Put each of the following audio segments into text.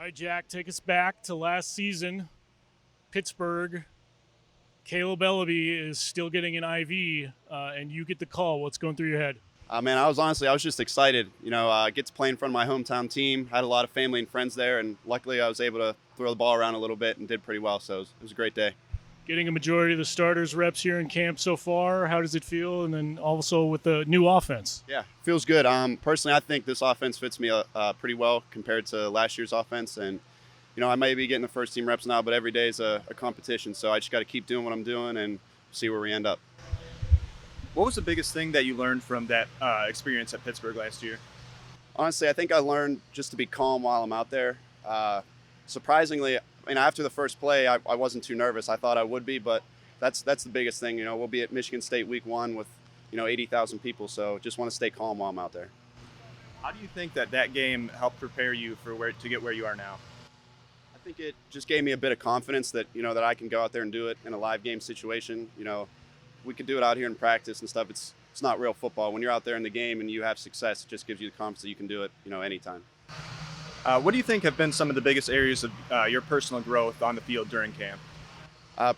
right, Jack, take us back to last season. Pittsburgh. Caleb Ellaby is still getting an IV, and you get the call. What's going through your head? Man, I was just excited. Get to play in front of my hometown team. Had a lot of family and friends there, and luckily I was able to throw the ball around a little bit and did pretty well. So it was a great day. Getting a majority of the starters reps here in camp so far, how does it feel? And then also with the new offense. Yeah, feels good. Personally, I think this offense fits me pretty well compared to last year's offense. And, I may be getting the first team reps now, but every day is a competition. So I just got to keep doing what I'm doing and see where we end up. What was the biggest thing that you learned from that experience at Pittsburgh last year? Honestly, I think I learned just to be calm while I'm out there. Surprisingly, after the first play, I wasn't too nervous. I thought I would be, but that's the biggest thing. We'll be at Michigan State week 1 with 80,000 people, so just want to stay calm while I'm out there. How do you think that game helped prepare you for to get where you are now? I think it just gave me a bit of confidence that that I can go out there and do it in a live game situation. We could do it out here in practice and stuff. It's not real football. When you're out there in the game and you have success, it just gives you the confidence that you can do it anytime. What do you think have been some of the biggest areas of your personal growth on the field during camp?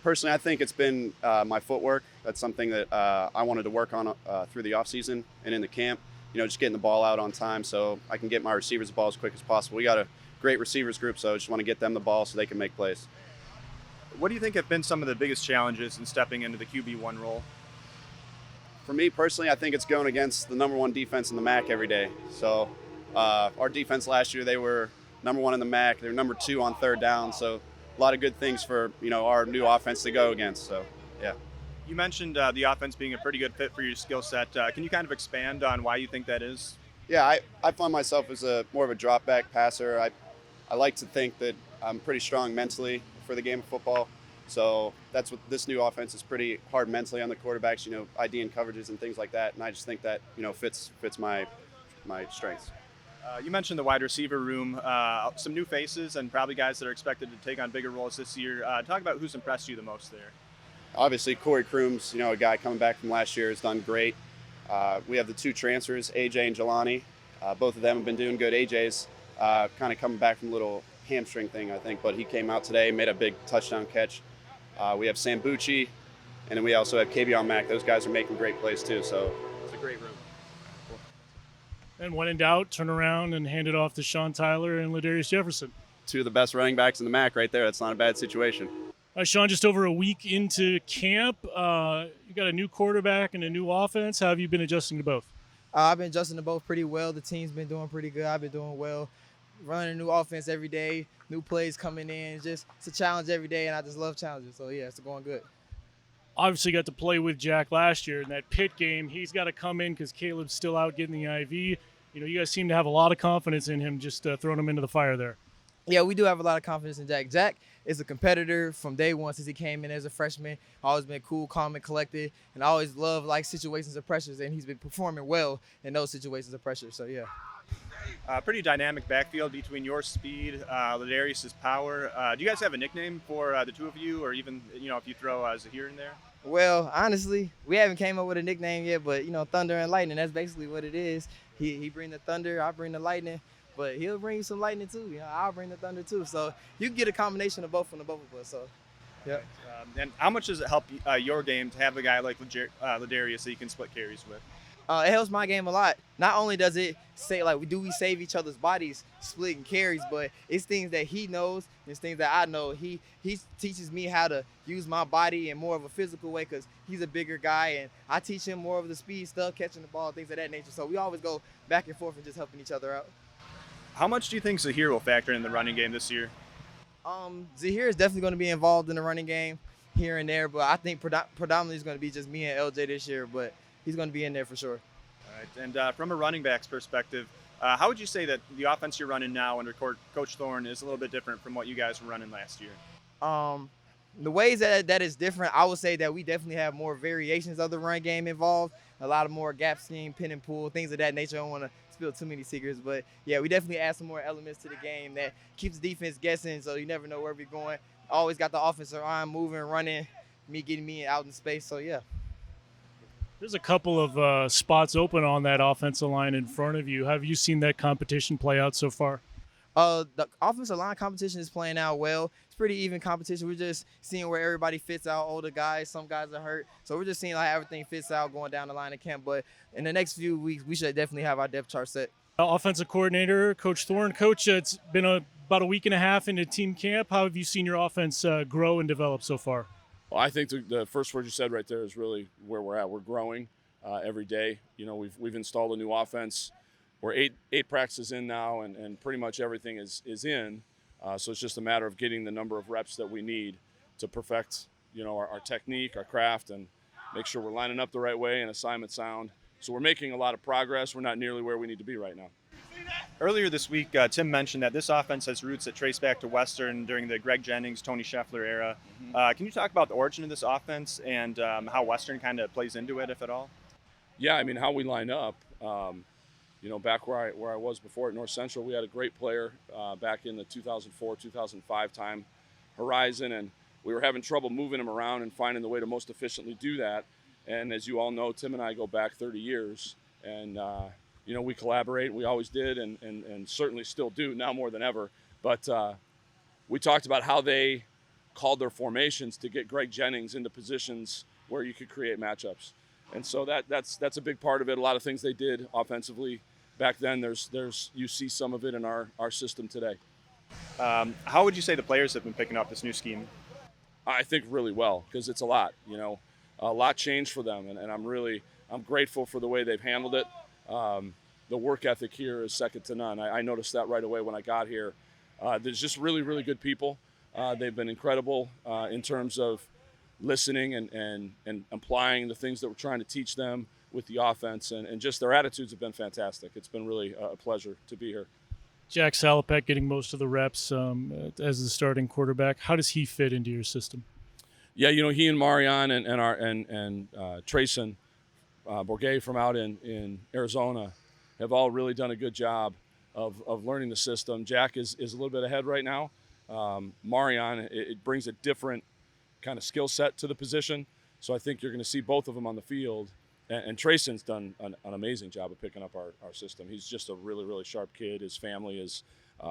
Personally, I think it's been my footwork. That's something that I wanted to work on through the offseason and in the camp. Just getting the ball out on time so I can get my receivers the ball as quick as possible. We got a great receivers group, so I just want to get them the ball so they can make plays. What do you think have been some of the biggest challenges in stepping into the QB1 role? For me personally, I think it's going against the number 1 defense in the MAC every day. So our defense last year, they were number 1 in the MAC. They're number 2 on third down. So a lot of good things for our new offense to go against. So yeah. You mentioned the offense being a pretty good fit for your skill set. Can you kind of expand on why you think that is? Yeah, I find myself as more of a drop back passer. I like to think that I'm pretty strong mentally for the game of football. So that's what this new offense is, pretty hard mentally on the quarterbacks, ID and coverages and things like that. And I just think that, fits my strengths. You mentioned the wide receiver room, some new faces and probably guys that are expected to take on bigger roles this year. Talk about who's impressed you the most there. Obviously, Corey Crooms, a guy coming back from last year, has done great. We have the 2 transfers, AJ and Jelani. Both of them have been doing good. AJ's kind of coming back from a little hamstring thing, I think, but he came out today, made a big touchdown catch. We have Sambucci, and then we also have Kavion Mack. Those guys are making great plays too, so it's a great room. Cool. And when in doubt, turn around and hand it off to Sean Tyler and Ladarius Jefferson. 2 of the best running backs in the MAC right there. That's not a bad situation. Sean, just over a week into camp, you got a new quarterback and a new offense. How have you been adjusting to both? I've been adjusting to both pretty well. The team's been doing pretty good. I've been doing well. Running a new offense every day, new plays coming in. It's a challenge every day, and I just love challenges. So, yeah, it's going good. Obviously got to play with Jack last year in that Pitt game. He's got to come in because Caleb's still out getting the IV. You guys seem to have a lot of confidence in him, just throwing him into the fire there. Yeah, we do have a lot of confidence in Jack. Jack is a competitor from day one since he came in as a freshman. Always been cool, calm, and collected, and I always loved situations of pressures, and he's been performing well in those situations of pressure. So, yeah. Pretty dynamic backfield between your speed, Ladarius's power. Do you guys have a nickname for the 2 of you, or even if you throw Zahir in there? Well, honestly, we haven't came up with a nickname yet, but Thunder and Lightning, that's basically what it is. He bring the thunder, I bring the lightning, but he'll bring you some lightning too. I'll bring the thunder too. So you can get a combination of both from the both of us. So, yeah. And how much does it help your game to have a guy like Ladarius that you can split carries with? It helps my game a lot. Not only does it say we save each other's bodies splitting carries, but it's things that he knows, it's things that I know. He teaches me how to use my body in more of a physical way because he's a bigger guy, and I teach him more of the speed stuff, catching the ball, things of that nature. So we always go back and forth and just helping each other out. How much do you think Zahir will factor in the running game this year? Zahir is definitely going to be involved in the running game here and there, but I think predominantly it's going to be just me and LJ this year, but he's going to be in there for sure. All right. And from a running back's perspective, how would you say that the offense you're running now under Coach Thorne is a little bit different from what you guys were running last year? The ways that is different, I would say that we definitely have more variations of the run game involved, a lot of more gap scheme, pin and pull, things of that nature. I don't want to spill too many secrets, but yeah, we definitely add some more elements to the game that keeps the defense guessing, so you never know where we're going. Always got the offensive line moving, running, getting me out in space, so yeah. There's a couple of spots open on that offensive line in front of you. Have you seen that competition play out so far? The offensive line competition is playing out well. It's pretty even competition. We're just seeing where everybody fits out. Older guys, some guys are hurt. So we're just seeing like everything fits out going down the line of camp. But in the next few weeks, we should definitely have our depth chart set. Offensive coordinator, Coach Thorne. Coach, it's been about a week and a half into team camp. How have you seen your offense grow and develop so far? Well, I think the first word you said right there is really where we're at. We're growing every day. You know, we've installed a new offense. We're eight practices in now, and pretty much everything is in. So it's just a matter of getting the number of reps that we need to perfect, you know, our technique, our craft, and make sure we're lining up the right way and assignment sound. So we're making a lot of progress. We're not nearly where we need to be right now. Earlier this week, Tim mentioned that this offense has roots that trace back to Western during the Greg Jennings, Tony Scheffler era. Can you talk about the origin of this offense and how Western kind of plays into it, if at all? Yeah, I mean, how we line up. You know, back where I was before at North Central, we had a great player back in the 2004-2005 time horizon, and we were having trouble moving him around and finding the way to most efficiently do that. And as you all know, Tim and I go back 30 years, and you know, we collaborate. We always did, and certainly still do now more than ever. But we talked about how they called their formations to get Greg Jennings into positions where you could create matchups. And so that's a big part of it. A lot of things they did offensively back then. There's you see some of it in our system today. How would you say the players have been picking up this new scheme? I think really well, because it's a lot. You know, a lot changed for them, and I'm grateful for the way they've handled it. The work ethic here is second to none. I noticed that right away when I got here. There's just really, really good people. They've been incredible in terms of listening and applying the things that we're trying to teach them with the offense, and just their attitudes have been fantastic. It's been really a pleasure to be here. Jack Salopek getting most of the reps as the starting quarterback. How does he fit into your system? Yeah, you know, he and Marion and Trayson Bourget from out in Arizona have all really done a good job of learning the system. Jack is a little bit ahead right now. Marion, it brings a different kind of skill set to the position, so I think you're going to see both of them on the field. And Trayson's done an amazing job of picking up our system. He's just a really, really sharp kid. His family is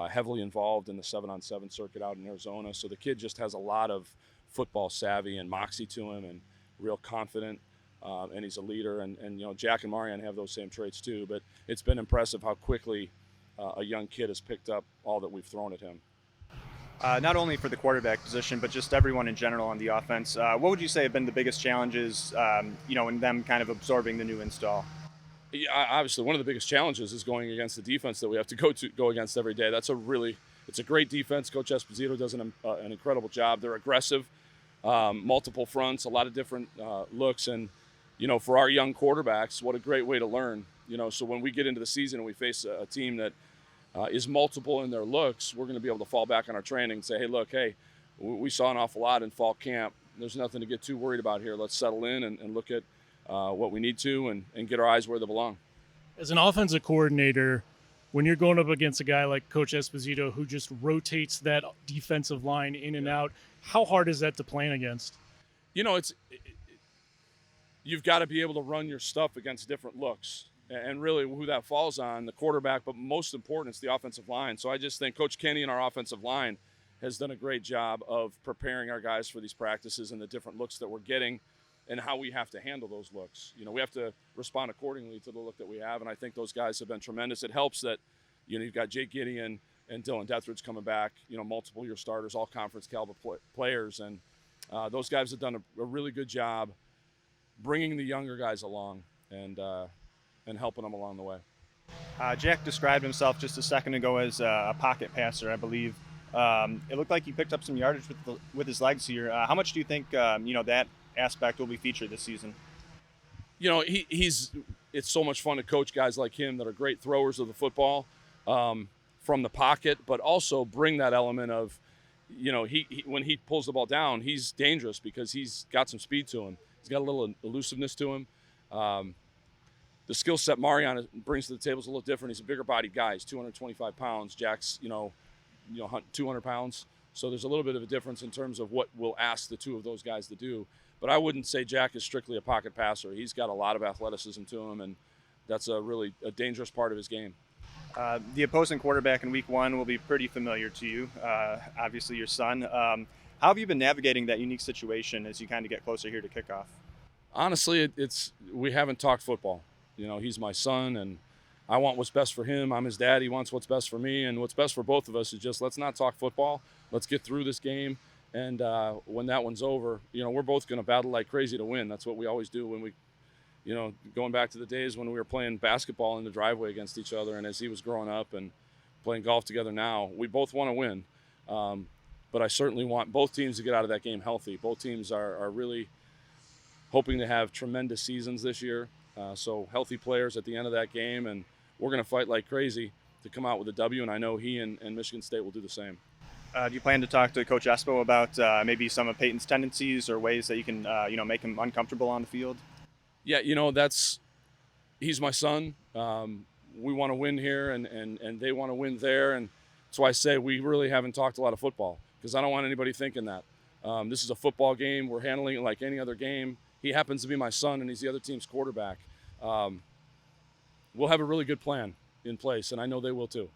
heavily involved in the 7-on-7 circuit out in Arizona, so the kid just has a lot of football savvy and moxie to him, and real confident, and he's a leader. And you know, Jack and Marion have those same traits too, but it's been impressive how quickly a young kid has picked up all that we've thrown at him. Not only for the quarterback position, but just everyone in general on the offense. What would you say have been the biggest challenges, you know, in them kind of absorbing the new install? Yeah, obviously, one of the biggest challenges is going against the defense that we have to go against every day. It's a great defense. Coach Esposito does an incredible job. They're aggressive, multiple fronts, a lot of different looks, and you know, for our young quarterbacks, what a great way to learn. You know, so when we get into the season and we face a team that is multiple in their looks, we're going to be able to fall back on our training and say, hey, we saw an awful lot in fall camp. There's nothing to get too worried about here. Let's settle in and look at what we need to and get our eyes where they belong. As an offensive coordinator, when you're going up against a guy like Coach Esposito who just rotates that defensive line in and out, how hard is that to plan against? You know, you've got to be able to run your stuff against different looks. And really who that falls on, the quarterback, but most important, it's the offensive line. So I just think Coach Kenny and our offensive line has done a great job of preparing our guys for these practices and the different looks that we're getting and how we have to handle those looks. You know, we have to respond accordingly to the look that we have, and I think those guys have been tremendous. It helps that, you know, you've got Jake Gideon and Dylan Dethridge coming back, you know, multiple year starters, all conference caliber players, and those guys have done a really good job bringing the younger guys along and helping them along the way. Jack described himself just a second ago as a pocket passer, I believe. It looked like he picked up some yardage with his legs here. How much do you think you know, that aspect will be featured this season? You know, it's so much fun to coach guys like him that are great throwers of the football from the pocket, but also bring that element of, you know, he when he pulls the ball down, he's dangerous because he's got some speed to him. He's got a little elusiveness to him. The skill set Marion brings to the table is a little different. He's a bigger bodied guy. He's 225 pounds. Jack's, you know, 200 pounds. So there's a little bit of a difference in terms of what we'll ask the two of those guys to do. But I wouldn't say Jack is strictly a pocket passer. He's got a lot of athleticism to him, and that's a really dangerous part of his game. The opposing quarterback in week 1 will be pretty familiar to you, obviously your son. How have you been navigating that unique situation as you kind of get closer here to kickoff? Honestly, we haven't talked football. You know, he's my son, and I want what's best for him. I'm his dad. He wants what's best for me, and what's best for both of us is just let's not talk football. Let's get through this game, and when that one's over, you know, we're both going to battle like crazy to win. That's what we always do when we, you know, going back to the days when we were playing basketball in the driveway against each other, and as he was growing up and playing golf together now, we both want to win. But I certainly want both teams to get out of that game healthy. Both teams are really hoping to have tremendous seasons this year. So healthy players at the end of that game, and we're going to fight like crazy to come out with a W, and I know he and Michigan State will do the same. Do you plan to talk to Coach Espo about maybe some of Peyton's tendencies or ways that you can, make him uncomfortable on the field? Yeah, you know, he's my son. We want to win here, and they want to win there, and that's why I say we really haven't talked a lot of football, because I don't want anybody thinking that. This is a football game. We're handling it like any other game. He happens to be my son, and he's the other team's quarterback. We'll have a really good plan in place, and I know they will too.